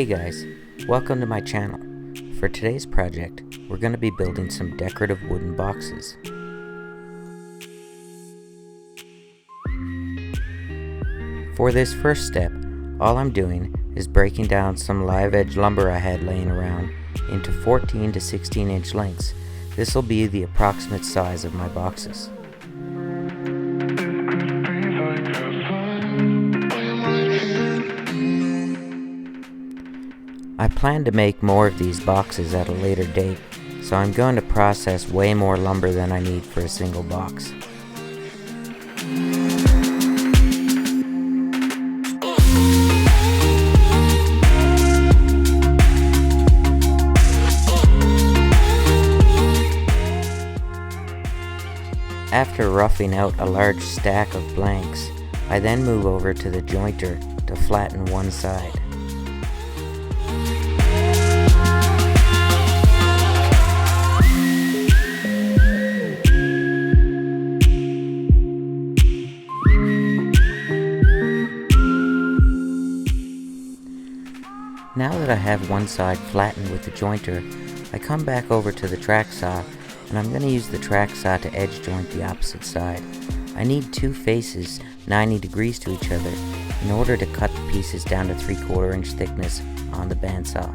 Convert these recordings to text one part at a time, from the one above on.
Hey guys, welcome to my channel. For today's project, we're going to be building some decorative wooden boxes. For this first step, all I'm doing is breaking down some live edge lumber I had laying around into 14 to 16 inch lengths. This will be the approximate size of my boxes. I plan to make more of these boxes at a later date, so I'm going to process way more lumber than I need for a single box. After roughing out a large stack of blanks, I then move over to the jointer to flatten one side. Now that I have one side flattened with the jointer, I come back over to the track saw, and I'm going to use the track saw to edge joint the opposite side. I need two faces 90 degrees to each other in order to cut the pieces down to 3/4 inch thickness on the bandsaw.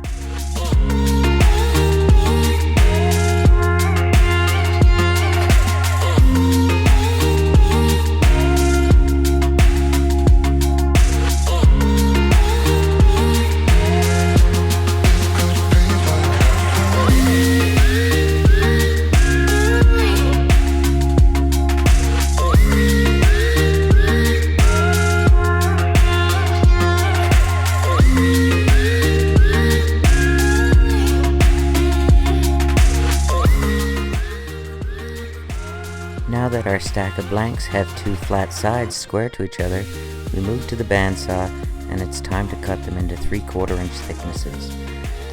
Now that our stack of blanks have two flat sides square to each other, we move to the bandsaw and it's time to cut them into 3/4 inch thicknesses.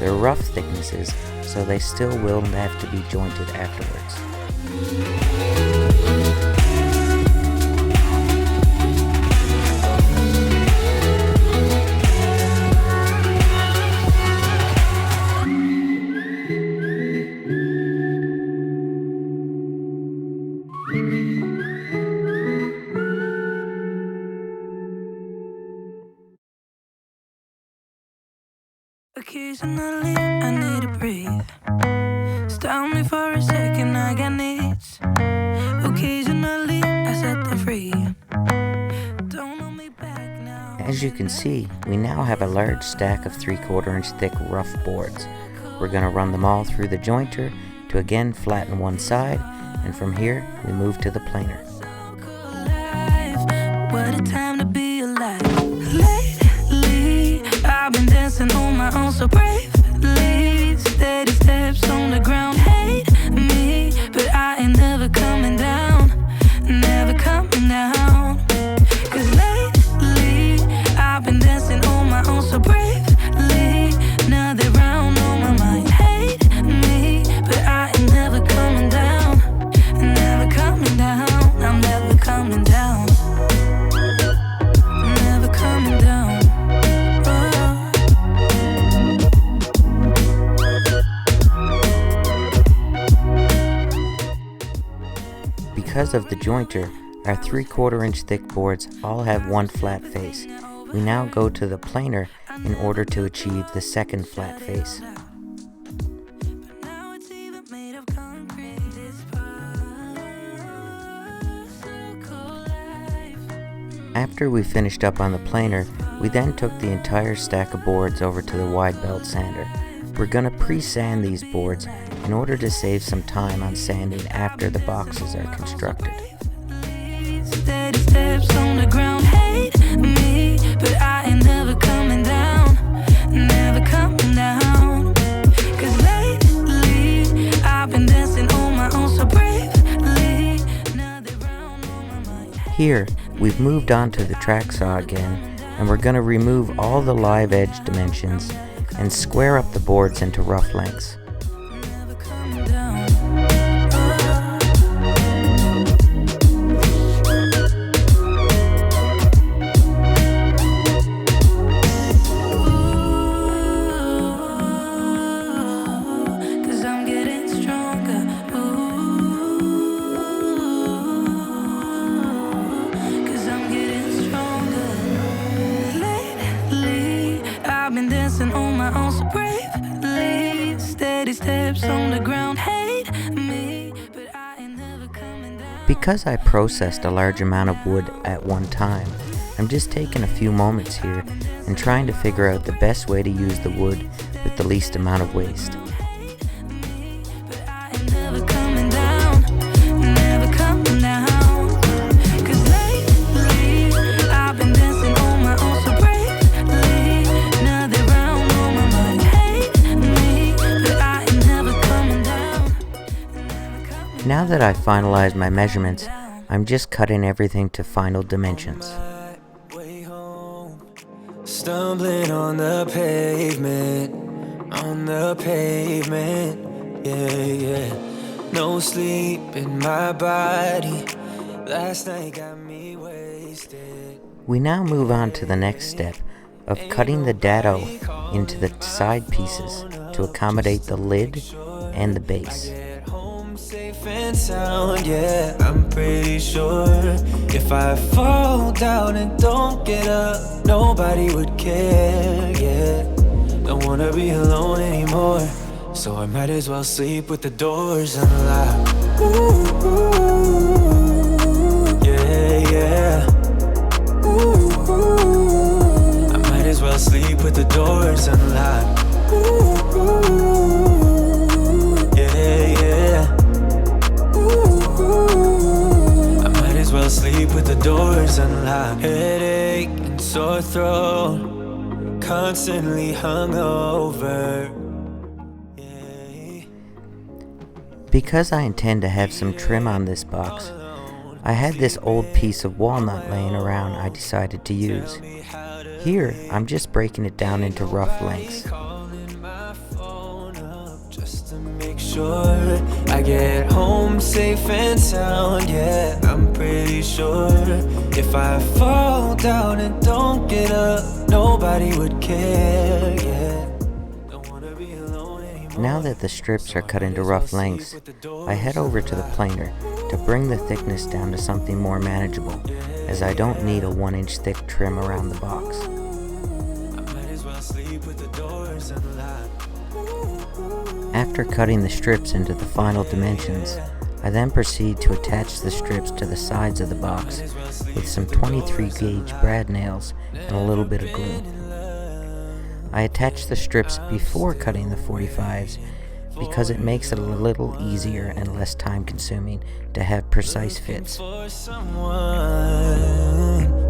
They're rough thicknesses, so they still will have to be jointed afterwards. Occasionally I need to breathe. Stop me for a second, I got needs. Occasionally I set them free. Don't hold me back now. As you can see, we now have a large stack of 3/4 inch thick rough boards. We're going to run them all through the jointer to again flatten one side, and from here we move to the planer. What a time to be alive. Lately I've been dancing on my own so bravely. Steady steps on the ground. Hate me, but I ain't never coming down. Never coming down. 'Cause lately I've been dancing on my own so bravely. Now they're round on my mind. Hate me, but I ain't never coming down. Never coming down. I'm never coming down. Never coming down. Because of the jointer, our 3/4 inch thick boards all have one flat face. We now go to the planer in order to achieve the second flat face. After we finished up on the planer, we then took the entire stack of boards over to the wide belt sander. We're going to pre-sand these boards in order to save some time on sanding after the boxes are constructed. Steady steps on the ground. Hate me, but I ain't never coming down. Never coming down. 'Cause lately I've been dancing on my own so bravely. Now they're round on my mind. Here, we've moved on to the track saw again, and we're going to remove all the live edge dimensions and square up the boards into rough lengths. Never coming down. Ooh. Because I processed a large amount of wood at one time, I'm just taking a few moments here and trying to figure out the best way to use the wood with the least amount of waste. Now that I've finalized my measurements, I'm just cutting everything to final dimensions. Stumbling on the pavement, yeah. No sleep in my body, last night got me wasted. We now move on to the next step of cutting the dado into the side pieces to accommodate the lid and the base. Safe and sound, yeah, I'm pretty sure if I fall down and don't get up, nobody would care, yeah. Don't wanna be alone anymore, so I might as well sleep with the doors unlocked. Ooh, yeah. I might as well sleep with the doors unlocked. Sleep with the doors unlocked. Headache and sore throat, constantly hungover. Because I intend to have some trim on this box, I had this old piece of walnut laying around I decided to use. Here, I'm just breaking it down into rough lengths. Sure, I get home safe and sound, yeah, I'm pretty sure if I fall down and don't get up, nobody would care, yeah. Don't wanna be alone anymore. Now that the strips are cut into rough lengths, I head over to the planer to bring the thickness down to something more manageable, as I don't need a 1-inch thick trim around the box. I might as well sleep with the doors unlocked. After cutting the strips into the final dimensions, I then proceed to attach the strips to the sides of the box with some 23 gauge brad nails and a little bit of glue. I attach the strips before cutting the 45s because it makes it a little easier and less time consuming to have precise fits. For someone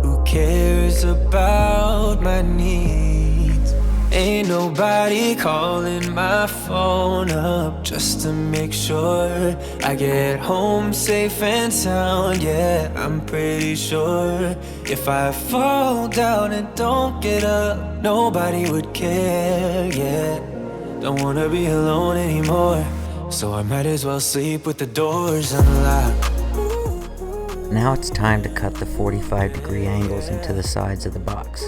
who cares about my needs. Ain't nobody calling my phone up just to make sure I get home safe and sound, yeah, I'm pretty sure if I fall down and don't get up, nobody would care, yeah. Don't wanna be alone anymore, so I might as well sleep with the doors unlocked. Now it's time to cut the 45-degree angles into the sides of the box.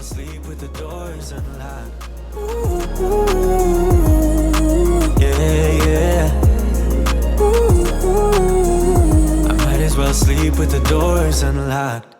Sleep with the doors unlocked. Yeah. I might as well sleep with the doors unlocked.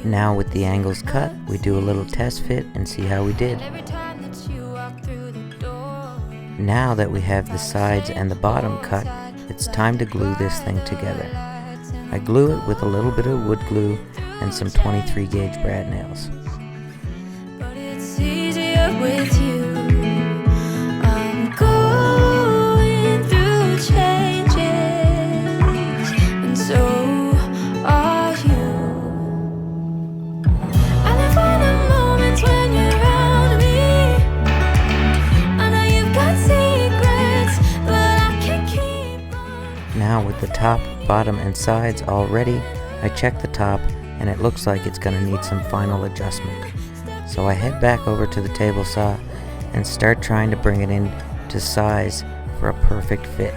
Now with the angles cut, we do a little test fit and see how we did. Now that we have the sides and the bottom cut, it's time to glue this thing together. I glue it with a little bit of wood glue and some 23 gauge brad nails. But it's easier with you. I'm going through changes, and so are you. I live for the moments when you're around me. I know you've got secrets, but I can't keep on. Now with the top, bottom, and sides all ready, I check the top and it looks like it's going to need some final adjustment. So I head back over to the table saw and start trying to bring it in to size for a perfect fit.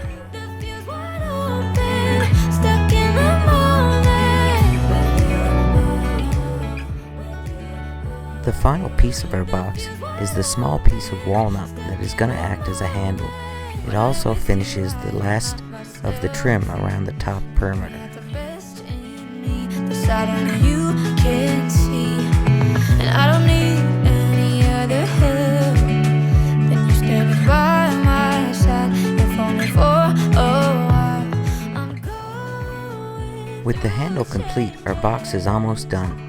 Stuck in the moment. The final piece of our box is the small piece of walnut that is going to act as a handle. It also finishes the last of the trim around the top perimeter. The side only you can see, and I don't need any other help than you standing by my side, if only for a while. I'm going. With the handle complete, our box is almost done.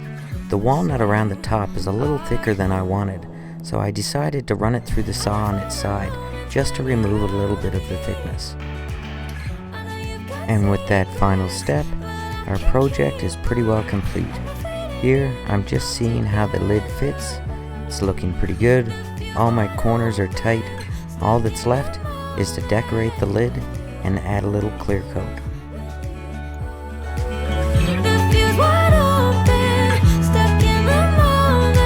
The walnut around the top is a little thicker than I wanted, so I decided to run it through the saw on its side just to remove a little bit of the thickness. And with that final step, our project is pretty well complete. Here, I'm just seeing how the lid fits. It's looking pretty good. All my corners are tight. All that's left is to decorate the lid and add a little clear coat. It feels wide open, stuck in the moment.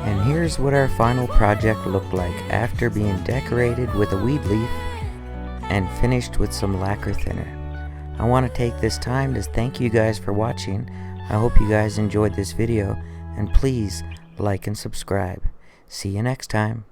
And here's what our final project looked like after being decorated with a weed leaf and finished with some lacquer thinner. I want to take this time to thank you guys for watching. I hope you guys enjoyed this video, and please like and subscribe. See you next time.